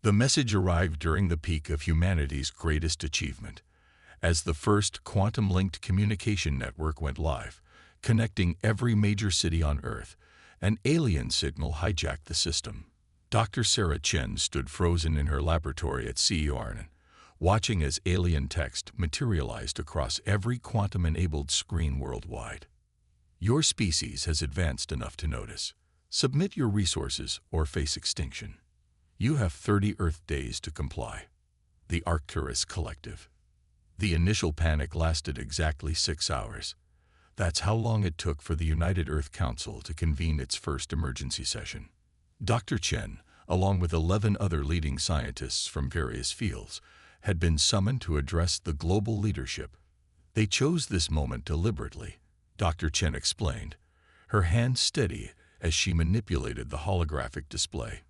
The message arrived during the peak of humanity's greatest achievement, as the first quantum-linked communication network went live, connecting every major city on Earth. An alien signal hijacked the system. Dr. Sarah Chen stood frozen in her laboratory at CERN, watching as alien text materialized across every quantum-enabled screen worldwide. Your species has advanced enough to notice. Submit your resources or face extinction. You have 30 Earth days to comply. The Arcturus Collective. The initial panic lasted exactly 6 hours. That's how long it took for the United Earth Council to convene its first emergency session. Dr. Chen, along with 11 other leading scientists from various fields, had been summoned to address the global leadership. They chose this moment deliberately, Dr. Chen explained, her hand steady as she manipulated the holographic display.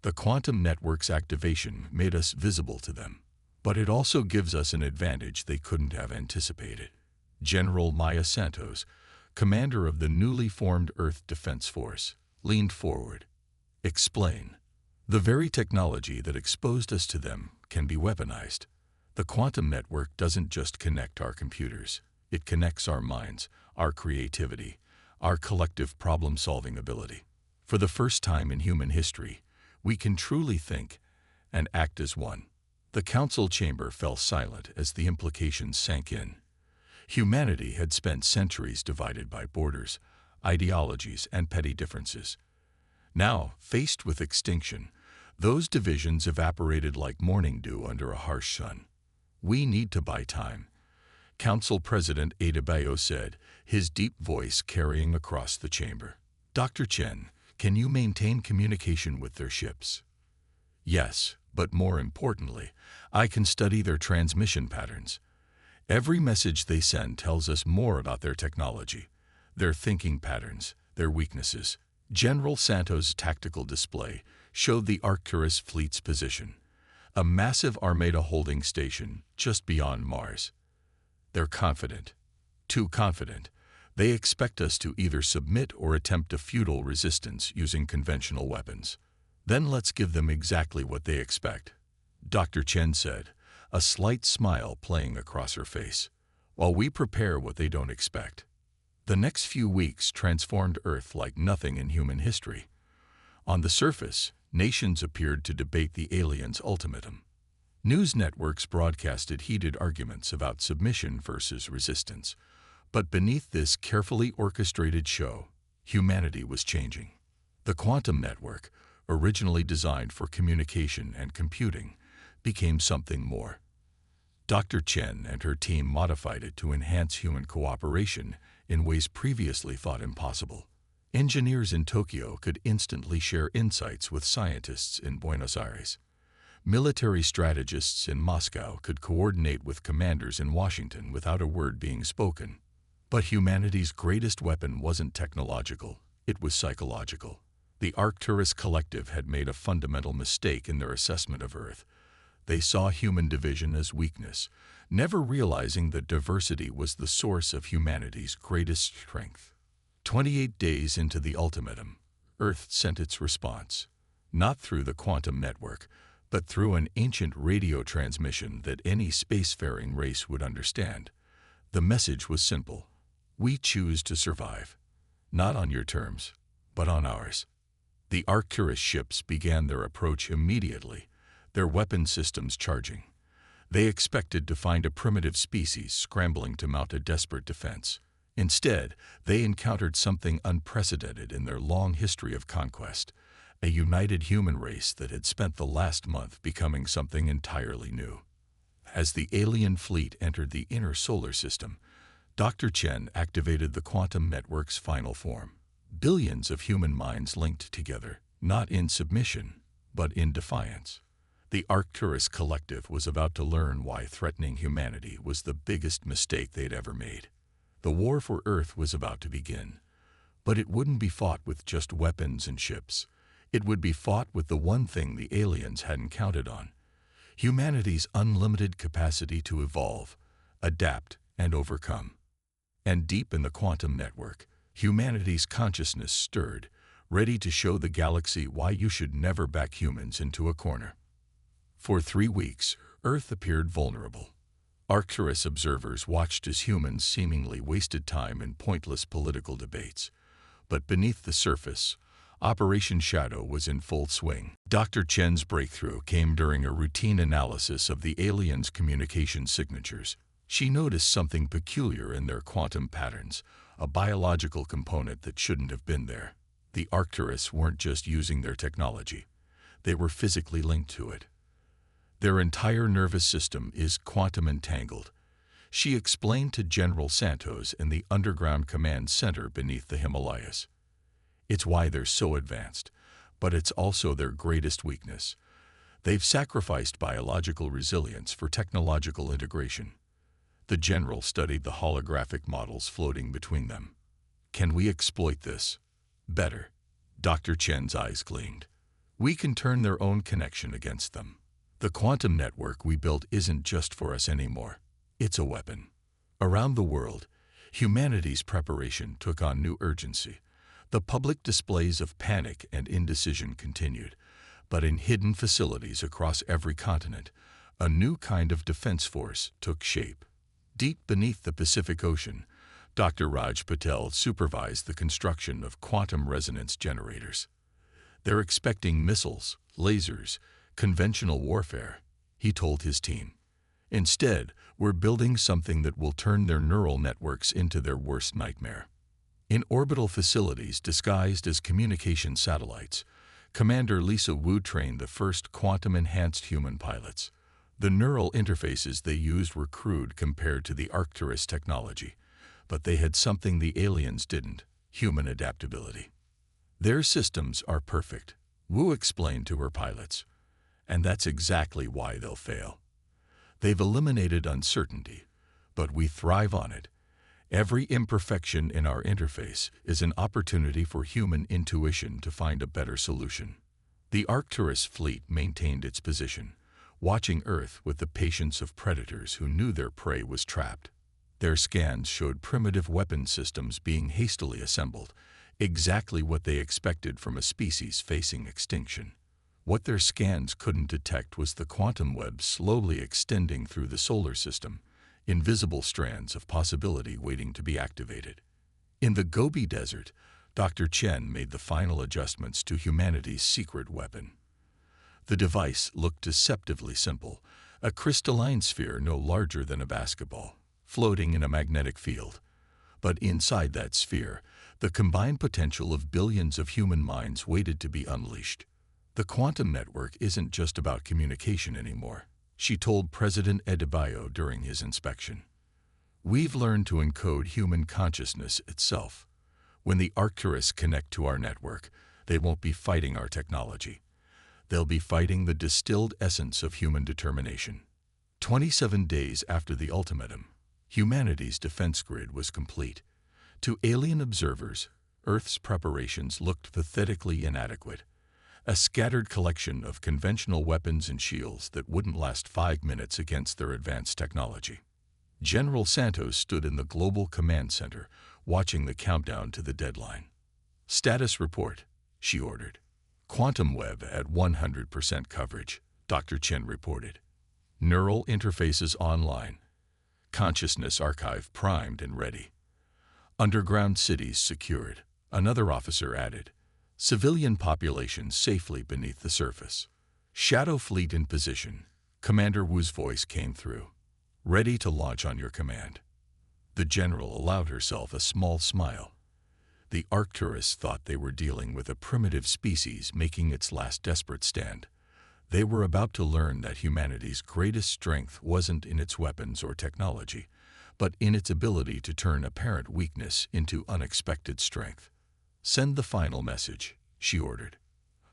The quantum network's activation made us visible to them, but it also gives us an advantage they couldn't have anticipated. General Maya Santos, commander of the newly formed Earth Defense Force, leaned forward. Explain. The very technology that exposed us to them can be weaponized. The quantum network doesn't just connect our computers. It connects our minds, our creativity, our collective problem-solving ability. For the first time in human history, we can truly think and act as one. The council chamber fell silent as the implications sank in. Humanity had spent centuries divided by borders, ideologies, and petty differences. Now, faced with extinction, those divisions evaporated like morning dew under a harsh sun. We need to buy time, Council President Adebayo said, his deep voice carrying across the chamber. Dr. Chen, can you maintain communication with their ships? Yes, but more importantly, I can study their transmission patterns. Every message they send tells us more about their technology, their thinking patterns, their weaknesses. General Santos' tactical display showed the Arcturus fleet's position, a massive Armada holding station just beyond Mars. They're confident, too confident. They expect us to either submit or attempt a futile resistance using conventional weapons. Then let's give them exactly what they expect, Dr. Chen said, a slight smile playing across her face, while we prepare what they don't expect. The next few weeks transformed Earth like nothing in human history. On the surface, nations appeared to debate the aliens' ultimatum. News networks broadcasted heated arguments about submission versus resistance. But beneath this carefully orchestrated show, humanity was changing. The quantum network, originally designed for communication and computing, became something more. Dr. Chen and her team modified it to enhance human cooperation in ways previously thought impossible. Engineers in Tokyo could instantly share insights with scientists in Buenos Aires. Military strategists in Moscow could coordinate with commanders in Washington without a word being spoken. But humanity's greatest weapon wasn't technological, it was psychological. The Arcturus Collective had made a fundamental mistake in their assessment of Earth. They saw human division as weakness, never realizing that diversity was the source of humanity's greatest strength. 28 days into the ultimatum, Earth sent its response, not through the quantum network, but through an ancient radio transmission that any spacefaring race would understand. The message was simple. We choose to survive, not on your terms, but on ours. The Arcturus ships began their approach immediately, their weapon systems charging. They expected to find a primitive species scrambling to mount a desperate defense. Instead, they encountered something unprecedented in their long history of conquest, a united human race that had spent the last month becoming something entirely new. As the alien fleet entered the inner solar system, Dr. Chen activated the quantum network's final form. Billions of human minds linked together, not in submission, but in defiance. The Arcturus Collective was about to learn why threatening humanity was the biggest mistake they'd ever made. The war for Earth was about to begin, but it wouldn't be fought with just weapons and ships. It would be fought with the one thing the aliens hadn't counted on: humanity's unlimited capacity to evolve, adapt, and overcome. And deep in the quantum network, humanity's consciousness stirred, ready to show the galaxy why you should never back humans into a corner. For 3 weeks, Earth appeared vulnerable. Arcturus observers watched as humans seemingly wasted time in pointless political debates. But beneath the surface, Operation Shadow was in full swing. Dr. Chen's breakthrough came during a routine analysis of the aliens' communication signatures. She noticed something peculiar in their quantum patterns, a biological component that shouldn't have been there. The Arcturus weren't just using their technology. They were physically linked to it. Their entire nervous system is quantum entangled. She explained to General Santos in the underground command center beneath the Himalayas. It's why they're so advanced, but it's also their greatest weakness. They've sacrificed biological resilience for technological integration. The general studied the holographic models floating between them. Can we exploit this? Better. Dr. Chen's eyes gleamed. We can turn their own connection against them. The quantum network we built isn't just for us anymore. It's a weapon. Around the world, humanity's preparation took on new urgency. The public displays of panic and indecision continued, but in hidden facilities across every continent, a new kind of defense force took shape. Deep beneath the Pacific Ocean, Dr. Raj Patel supervised the construction of quantum resonance generators. They're expecting missiles, lasers, conventional warfare, he told his team. Instead, we're building something that will turn their neural networks into their worst nightmare. In orbital facilities disguised as communication satellites, Commander Lisa Wu trained the first quantum-enhanced human pilots. The neural interfaces they used were crude compared to the Arcturus technology, but they had something the aliens didn't: human adaptability. Their systems are perfect, Wu explained to her pilots, and that's exactly why they'll fail. They've eliminated uncertainty, but we thrive on it. Every imperfection in our interface is an opportunity for human intuition to find a better solution. The Arcturus fleet maintained its position, watching Earth with the patience of predators who knew their prey was trapped. Their scans showed primitive weapon systems being hastily assembled, exactly what they expected from a species facing extinction. What their scans couldn't detect was the quantum web slowly extending through the solar system, invisible strands of possibility waiting to be activated. In the Gobi Desert, Dr. Chen made the final adjustments to humanity's secret weapon. The device looked deceptively simple, a crystalline sphere no larger than a basketball, floating in a magnetic field. But inside that sphere, the combined potential of billions of human minds waited to be unleashed. The quantum network isn't just about communication anymore, she told President Adebayo during his inspection. We've learned to encode human consciousness itself. When the Arcturus connect to our network, they won't be fighting our technology. They'll be fighting the distilled essence of human determination. 27 days after the ultimatum, humanity's defense grid was complete. To alien observers, Earth's preparations looked pathetically inadequate. A scattered collection of conventional weapons and shields that wouldn't last 5 minutes against their advanced technology. General Santos stood in the Global Command Center, watching the countdown to the deadline. "Status report," she ordered. "Quantum web at 100% coverage," Dr. Chen reported. "Neural interfaces online. Consciousness archive primed and ready. Underground cities secured," another officer added. "Civilian population safely beneath the surface. Shadow fleet in position," Commander Wu's voice came through. "Ready to launch on your command." The general allowed herself a small smile. The Arcturus thought they were dealing with a primitive species making its last desperate stand. They were about to learn that humanity's greatest strength wasn't in its weapons or technology, but in its ability to turn apparent weakness into unexpected strength. "Send the final message," she ordered.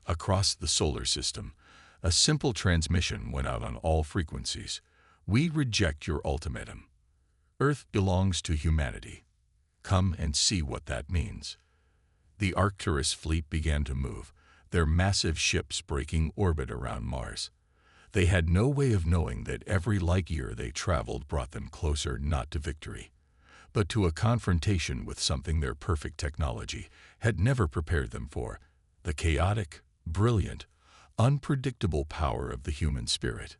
Across the solar system, a simple transmission went out on all frequencies. "We reject your ultimatum. Earth belongs to humanity. Come and see what that means." The Arcturus fleet began to move, their massive ships breaking orbit around Mars. They had no way of knowing that every light year they traveled brought them closer not to victory, but to a confrontation with something their perfect technology had never prepared them for: the chaotic, brilliant, unpredictable power of the human spirit.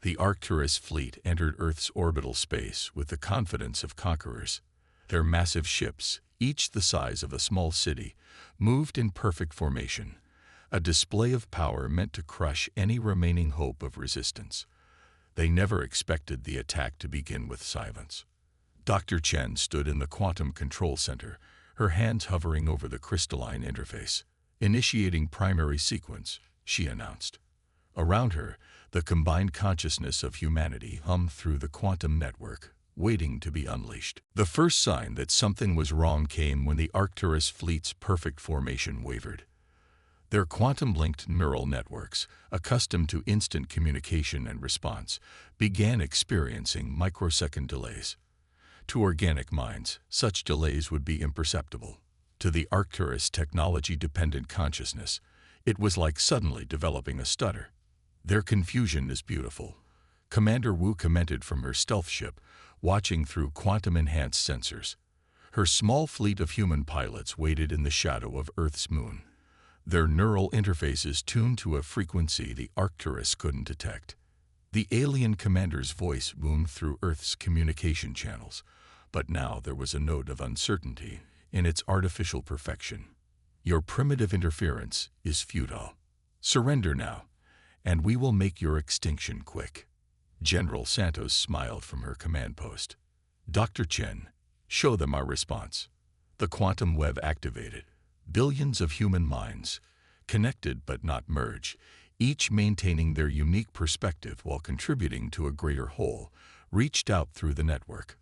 The Arcturus fleet entered Earth's orbital space with the confidence of conquerors. Their massive ships, each the size of a small city, moved in perfect formation, a display of power meant to crush any remaining hope of resistance. They never expected the attack to begin with silence. Dr. Chen stood in the quantum control center, her hands hovering over the crystalline interface. Initiating primary sequence, she announced. Around her, the combined consciousness of humanity hummed through the quantum network, waiting to be unleashed. The first sign that something was wrong came when the Arcturus fleet's perfect formation wavered. Their quantum-linked neural networks, accustomed to instant communication and response, began experiencing microsecond delays. To organic minds, such delays would be imperceptible. To the Arcturus technology-dependent consciousness, it was like suddenly developing a stutter. Their confusion is beautiful, Commander Wu commented from her stealth ship, watching through quantum-enhanced sensors. Her small fleet of human pilots waited in the shadow of Earth's moon, their neural interfaces tuned to a frequency the Arcturus couldn't detect. The alien commander's voice boomed through Earth's communication channels, but now there was a note of uncertainty in its artificial perfection. Your primitive interference is futile. Surrender now, and we will make your extinction quick. General Santos smiled from her command post. Dr. Chen, show them our response. The quantum web activated. Billions of human minds, connected but not merged, each maintaining their unique perspective while contributing to a greater whole, reached out through the network.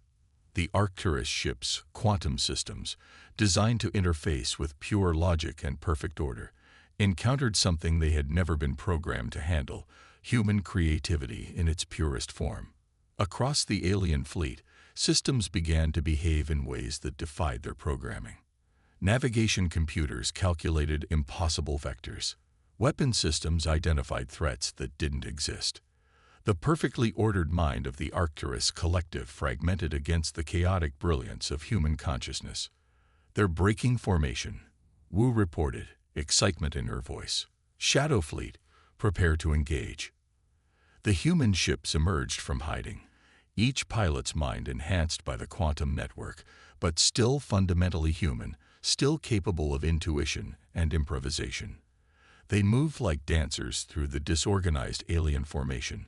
The Arcturus ship's quantum systems, designed to interface with pure logic and perfect order, encountered something they had never been programmed to handle: human creativity in its purest form. Across the alien fleet, systems began to behave in ways that defied their programming. Navigation computers calculated impossible vectors. Weapon systems identified threats that didn't exist. The perfectly ordered mind of the Arcturus collective fragmented against the chaotic brilliance of human consciousness. They're breaking formation, Wu reported, excitement in her voice. Shadow Fleet, prepare to engage. The human ships emerged from hiding, each pilot's mind enhanced by the quantum network, but still fundamentally human, still capable of intuition and improvisation. They moved like dancers through the disorganized alien formation,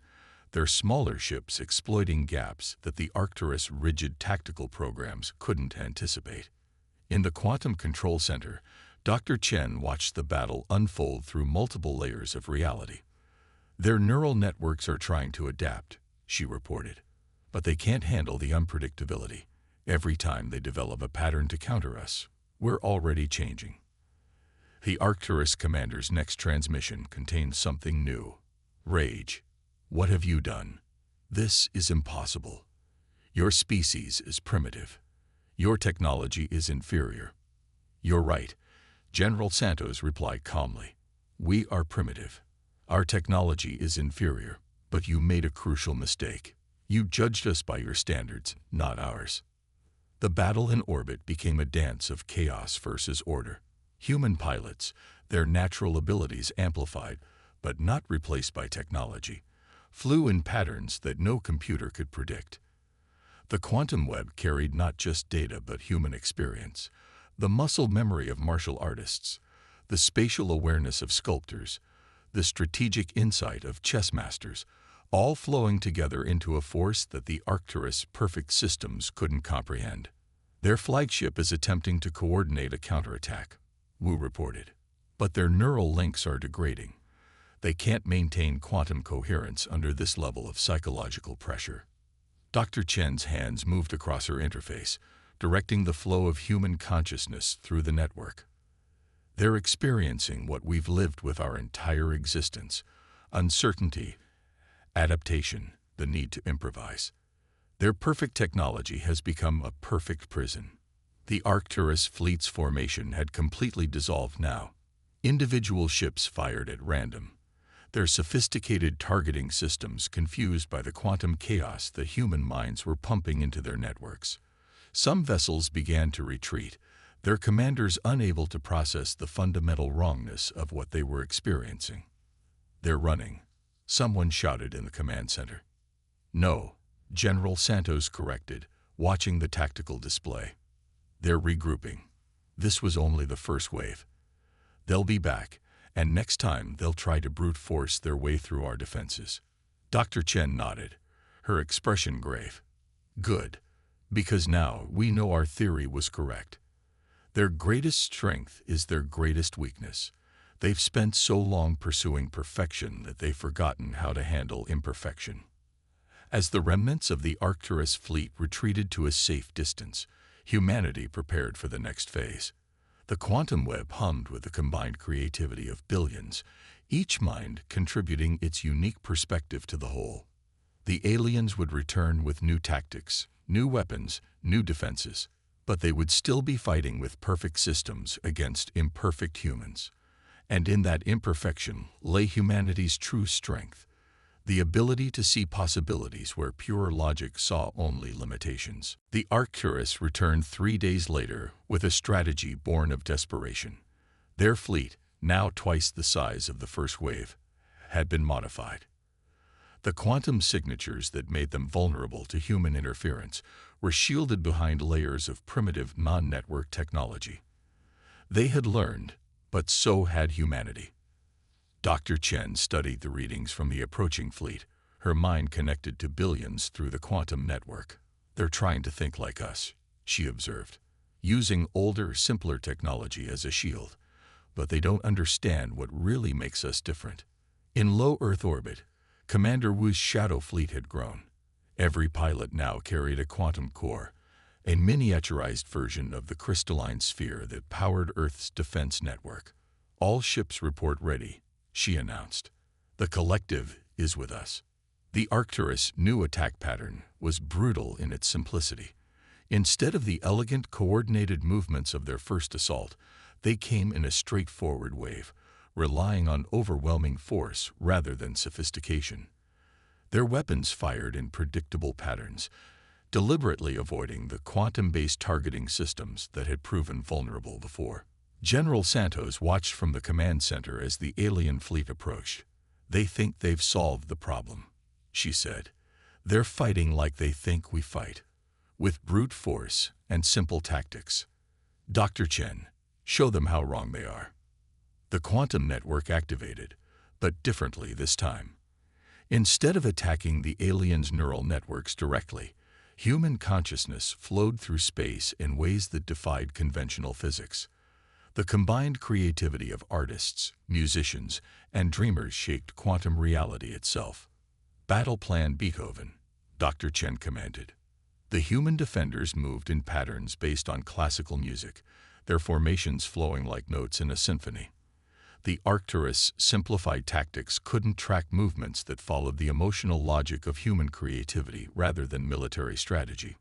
their smaller ships exploiting gaps that the Arcturus' rigid tactical programs couldn't anticipate. In the quantum control center, Dr. Chen watched the battle unfold through multiple layers of reality. Their neural networks are trying to adapt, she reported, but they can't handle the unpredictability. Every time they develop a pattern to counter us, we're already changing. The Arcturus commander's next transmission contains something new. Rage. What have you done? This is impossible. Your species is primitive. Your technology is inferior. You're right, General Santos replied calmly. We are primitive. Our technology is inferior, but you made a crucial mistake. You judged us by your standards, not ours. The battle in orbit became a dance of chaos versus order. Human pilots, their natural abilities amplified, but not replaced by technology, flew in patterns that no computer could predict. The quantum web carried not just data but human experience, the muscle memory of martial artists, the spatial awareness of sculptors, the strategic insight of chess masters, all flowing together into a force that the Arcturus' perfect systems couldn't comprehend. Their flagship is attempting to coordinate a counterattack, Wu reported, but their neural links are degrading. They can't maintain quantum coherence under this level of psychological pressure. Dr. Chen's hands moved across her interface, directing the flow of human consciousness through the network. They're experiencing what we've lived with our entire existence: uncertainty, adaptation, the need to improvise. Their perfect technology has become a perfect prison. The Arcturus fleet's formation had completely dissolved now. Individual ships fired at random, their sophisticated targeting systems confused by the quantum chaos that human minds were pumping into their networks. Some vessels began to retreat, their commanders unable to process the fundamental wrongness of what they were experiencing. "They're running," someone shouted in the command center. "No," General Santos corrected, watching the tactical display. "They're regrouping. This was only the first wave. They'll be back, and next time they'll try to brute force their way through our defenses." Dr. Chen nodded, her expression grave. "Good, because now we know our theory was correct. Their greatest strength is their greatest weakness. They've spent so long pursuing perfection that they've forgotten how to handle imperfection." As the remnants of the Arcturus fleet retreated to a safe distance, humanity prepared for the next phase. The quantum web hummed with the combined creativity of billions, each mind contributing its unique perspective to the whole. The aliens would return with new tactics, new weapons, new defenses, but they would still be fighting with perfect systems against imperfect humans. And in that imperfection lay humanity's true strength, the ability to see possibilities where pure logic saw only limitations. The Arcturus returned 3 days later with a strategy born of desperation. Their fleet, now twice the size of the first wave, had been modified. The quantum signatures that made them vulnerable to human interference were shielded behind layers of primitive non-network technology. They had learned, but so had humanity. Dr. Chen studied the readings from the approaching fleet, her mind connected to billions through the quantum network. "They're trying to think like us," she observed, using older, simpler technology as a shield. "But they don't understand what really makes us different." In low Earth orbit, Commander Wu's shadow fleet had grown. Every pilot now carried a quantum core, a miniaturized version of the crystalline sphere that powered Earth's defense network. "All ships report ready," she announced. "The collective is with us." The Arcturus' new attack pattern was brutal in its simplicity. Instead of the elegant, coordinated movements of their first assault, they came in a straightforward wave, relying on overwhelming force rather than sophistication. Their weapons fired in predictable patterns, deliberately avoiding the quantum-based targeting systems that had proven vulnerable before. General Santos watched from the command center as the alien fleet approached. "They think they've solved the problem," she said. "They're fighting like they think we fight, with brute force and simple tactics. Dr. Chen, show them how wrong they are." The quantum network activated, but differently this time. Instead of attacking the aliens' neural networks directly, human consciousness flowed through space in ways that defied conventional physics. The combined creativity of artists, musicians, and dreamers shaped quantum reality itself. "Battle Plan Beethoven," Dr. Chen commanded. The human defenders moved in patterns based on classical music, their formations flowing like notes in a symphony. The Arcturus' simplified tactics couldn't track movements that followed the emotional logic of human creativity rather than military strategy.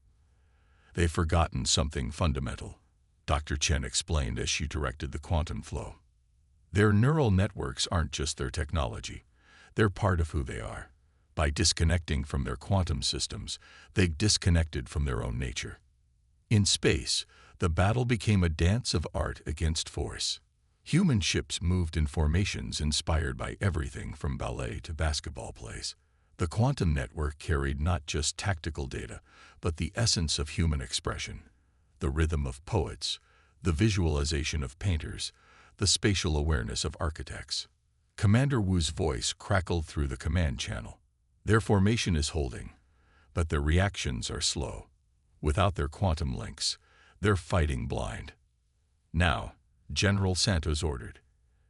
"They've forgotten something fundamental," Dr. Chen explained as she directed the quantum flow. "Their neural networks aren't just their technology. They're part of who they are. By disconnecting from their quantum systems, they've disconnected from their own nature." In space, the battle became a dance of art against force. Human ships moved in formations inspired by everything from ballet to basketball plays. The quantum network carried not just tactical data, but the essence of human expression. The rhythm of poets, the visualization of painters, the spatial awareness of architects. Commander Wu's voice crackled through the command channel. "Their formation is holding, but their reactions are slow. Without their quantum links, they're fighting blind." "Now," General Santos ordered,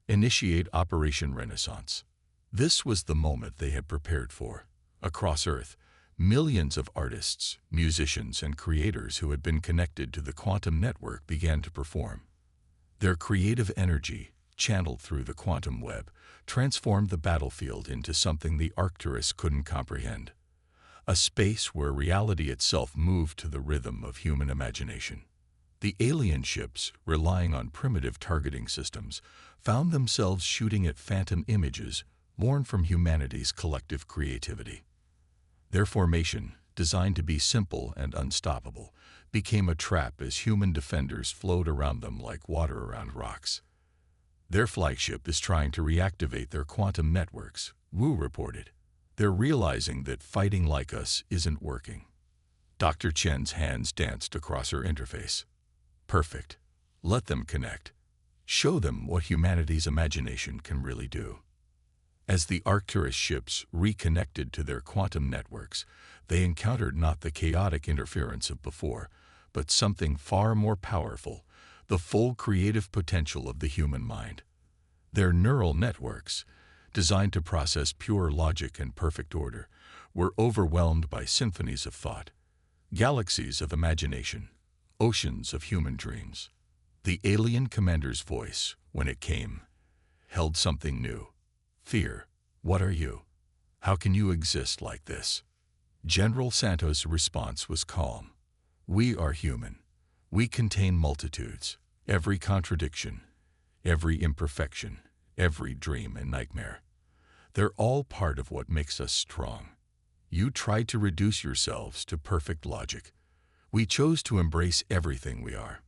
"initiate Operation Renaissance." This was the moment they had prepared for. Across Earth, millions of artists, musicians, and creators who had been connected to the quantum network began to perform. Their creative energy, channeled through the quantum web, transformed the battlefield into something the Arcturus couldn't comprehend. A space where reality itself moved to the rhythm of human imagination. The alien ships, relying on primitive targeting systems, found themselves shooting at phantom images born from humanity's collective creativity. Their formation, designed to be simple and unstoppable, became a trap as human defenders flowed around them like water around rocks. Their flagship is trying to reactivate their quantum networks, Wu reported. They're realizing that fighting like us isn't working. Dr. Chen's hands danced across her interface. Perfect. Let them connect. Show them what humanity's imagination can really do. As the Arcturus ships reconnected to their quantum networks, they encountered not the chaotic interference of before, but something far more powerful, the full creative potential of the human mind. Their neural networks, designed to process pure logic and perfect order, were overwhelmed by symphonies of thought, galaxies of imagination, oceans of human dreams. The alien commander's voice, when it came, held something new. Fear. What are you? How can you exist like this? General Santos' response was calm. We are human. We contain multitudes, every contradiction, every imperfection, every dream and nightmare. They're all part of what makes us strong. You tried to reduce yourselves to perfect logic. We chose to embrace everything we are.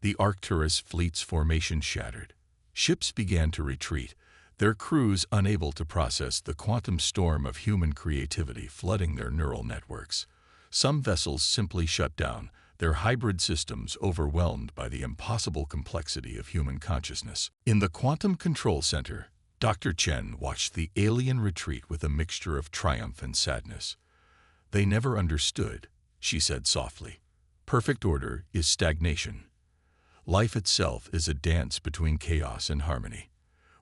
The Arcturus fleet's formation shattered. Ships began to retreat, their crews unable to process the quantum storm of human creativity flooding their neural networks. Some vessels simply shut down, their hybrid systems overwhelmed by the impossible complexity of human consciousness. In the Quantum Control Center, Dr. Chen watched the alien retreat with a mixture of triumph and sadness. They never understood, she said softly. Perfect order is stagnation. Life itself is a dance between chaos and harmony.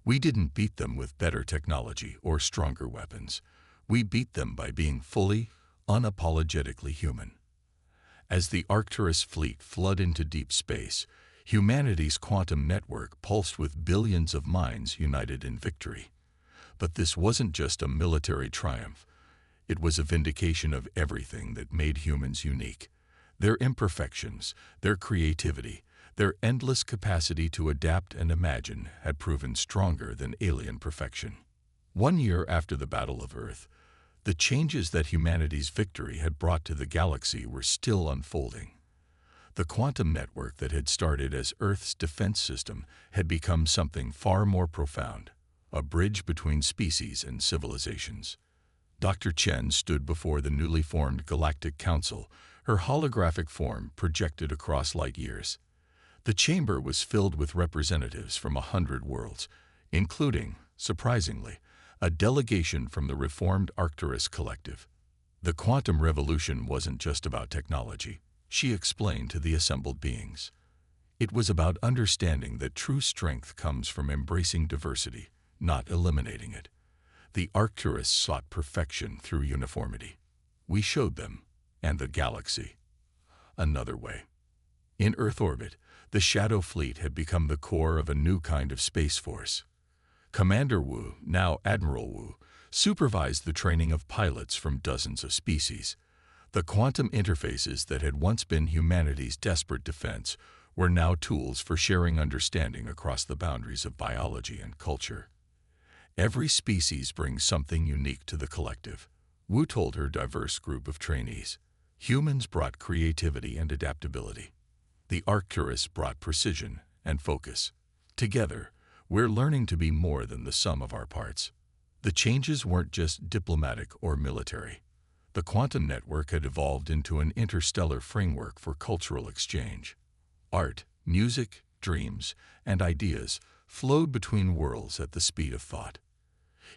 We didn't beat them with better technology or stronger weapons. We beat them by being fully, unapologetically human. As the Arcturus fleet flooded into deep space, humanity's quantum network pulsed with billions of minds united in victory. But this wasn't just a military triumph. It was a vindication of everything that made humans unique. Their imperfections, their creativity, their endless capacity to adapt and imagine had proven stronger than alien perfection. 1 year after the Battle of Earth, the changes that humanity's victory had brought to the galaxy were still unfolding. The quantum network that had started as Earth's defense system had become something far more profound, a bridge between species and civilizations. Dr. Chen stood before the newly formed Galactic Council, her holographic form projected across light years. The chamber was filled with representatives from 100 worlds, including, surprisingly, a delegation from the reformed Arcturus Collective. The quantum revolution wasn't just about technology, she explained to the assembled beings. It was about understanding that true strength comes from embracing diversity, not eliminating it. The Arcturus sought perfection through uniformity. We showed them, and the galaxy, another way. In Earth orbit, the Shadow Fleet had become the core of a new kind of space force. Commander Wu, now Admiral Wu, supervised the training of pilots from dozens of species. The quantum interfaces that had once been humanity's desperate defense were now tools for sharing understanding across the boundaries of biology and culture. Every species brings something unique to the collective, Wu told her diverse group of trainees. Humans brought creativity and adaptability. The Arcturus brought precision and focus. Together, we're learning to be more than the sum of our parts. The changes weren't just diplomatic or military. The quantum network had evolved into an interstellar framework for cultural exchange. Art, music, dreams, and ideas flowed between worlds at the speed of thought.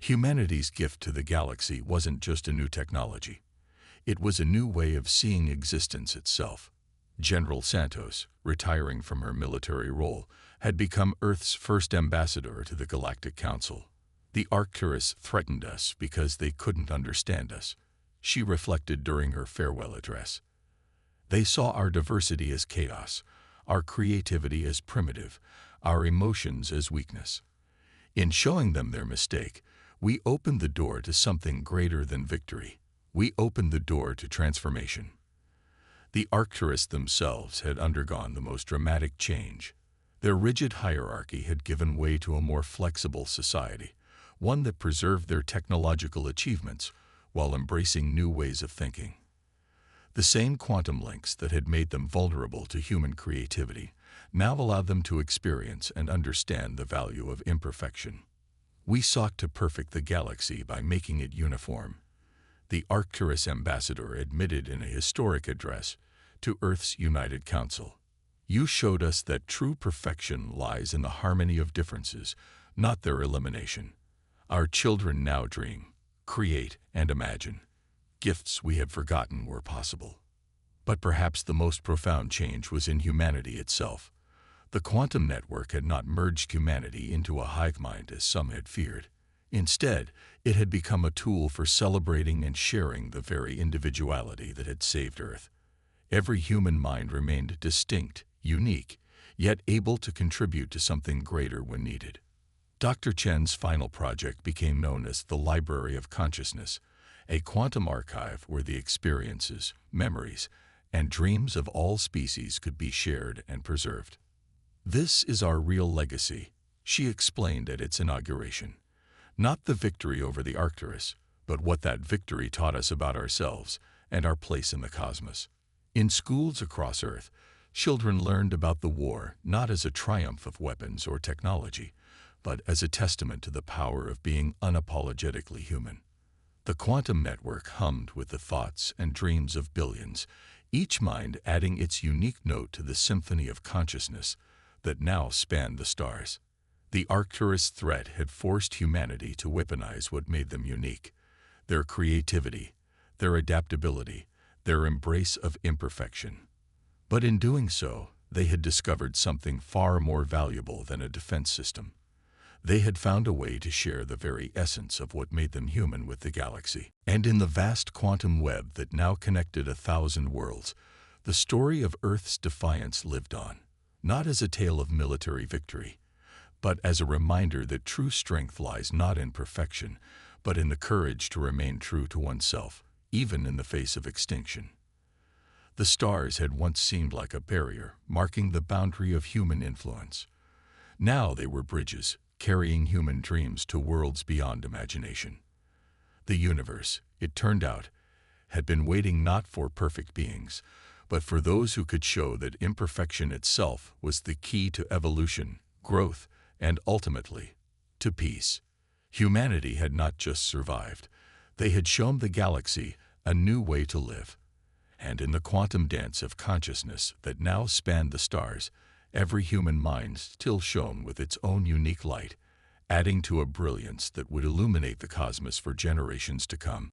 Humanity's gift to the galaxy wasn't just a new technology. It was a new way of seeing existence itself. General Santos, retiring from her military role, had become Earth's first ambassador to the Galactic Council. The Arcturus threatened us because they couldn't understand us, she reflected during her farewell address. They saw our diversity as chaos, our creativity as primitive, our emotions as weakness. In showing them their mistake, we opened the door to something greater than victory. We opened the door to transformation. The Arcturus themselves had undergone the most dramatic change. Their rigid hierarchy had given way to a more flexible society, one that preserved their technological achievements while embracing new ways of thinking. The same quantum links that had made them vulnerable to human creativity now allowed them to experience and understand the value of imperfection. We sought to perfect the galaxy by making it uniform, the Arcturus ambassador admitted in a historic address to Earth's United Council. You showed us that true perfection lies in the harmony of differences, not their elimination. Our children now dream, create, and imagine. Gifts we had forgotten were possible. But perhaps the most profound change was in humanity itself. The quantum network had not merged humanity into a hive mind as some had feared. Instead, it had become a tool for celebrating and sharing the very individuality that had saved Earth. Every human mind remained distinct, unique, yet able to contribute to something greater when needed. Dr. Chen's final project became known as the Library of Consciousness, a quantum archive where the experiences, memories, and dreams of all species could be shared and preserved. This is our real legacy, she explained at its inauguration. Not the victory over the Arcturus, but what that victory taught us about ourselves and our place in the cosmos. In schools across Earth, children learned about the war not as a triumph of weapons or technology, but as a testament to the power of being unapologetically human. The quantum network hummed with the thoughts and dreams of billions, each mind adding its unique note to the symphony of consciousness that now spanned the stars. The Arcturus threat had forced humanity to weaponize what made them unique: their creativity, their adaptability, their embrace of imperfection. But in doing so, they had discovered something far more valuable than a defense system. They had found a way to share the very essence of what made them human with the galaxy. And in the vast quantum web that now connected 1,000 worlds, the story of Earth's defiance lived on, not as a tale of military victory, but as a reminder that true strength lies not in perfection, but in the courage to remain true to oneself, even in the face of extinction. The stars had once seemed like a barrier, marking the boundary of human influence. Now they were bridges, carrying human dreams to worlds beyond imagination. The universe, it turned out, had been waiting not for perfect beings, but for those who could show that imperfection itself was the key to evolution, growth, and ultimately, to peace. Humanity had not just survived. They had shown the galaxy a new way to live. And in the quantum dance of consciousness that now spanned the stars, every human mind still shone with its own unique light, adding to a brilliance that would illuminate the cosmos for generations to come.